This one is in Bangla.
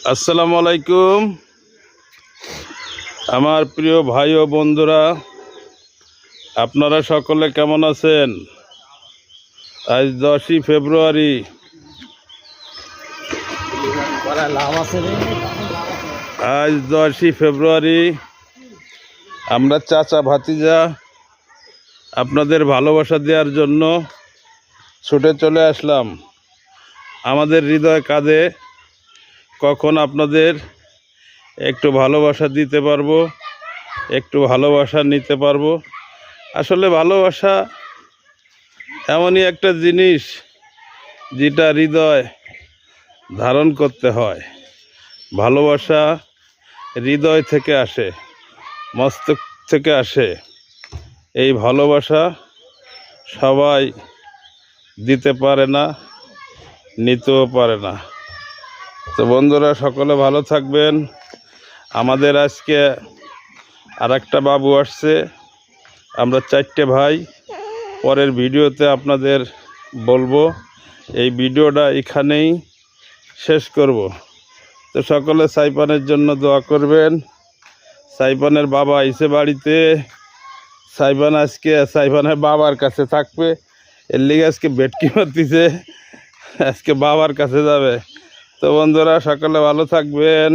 আসসালামু আলাইকুম আমার প্রিয় ভাই ও বন্ধুরা, আপনারা সকলে কেমন আছেন? আজ 10ই ফেব্রুয়ারি। আমরা চাচা ভাতিজা আপনাদের ভালোবাসা দেওয়ার জন্য ছুটে চলে আসলাম। আমাদের হৃদয় কাঁধে, কখন আপনাদের একটু ভালোবাসা দিতে পারবো, একটু ভালোবাসা নিতে পারবো। আসলে ভালোবাসা এমনই একটা জিনিস যেটা হৃদয় ধারণ করতে হয়। ভালোবাসা হৃদয় থেকে আসে, মস্তক থেকে আসে। এই ভালোবাসা সবাই দিতে পারে না, নিতেও পারে না। তো বন্ধুরা, সকলে ভালো থাকবেন। আমাদের আজকে আরেকটা বাবু আসছে। আমরা 4টে ভাই। পরের ভিডিওতে আপনাদের বলবো। এই ভিডিওটা এখানেই শেষ করব। তো সকলে সাইপানের জন্য দোয়া করবেন। সাইপানের বাবা আইছে বাড়িতে। সাইপানের বাবার কাছে থাকবে। এর লিগে আজকে ভেটকি মারতেছে, আজকে বাবার কাছে যাবে। তো বন্ধুরা, সকলে ভালো থাকবেন।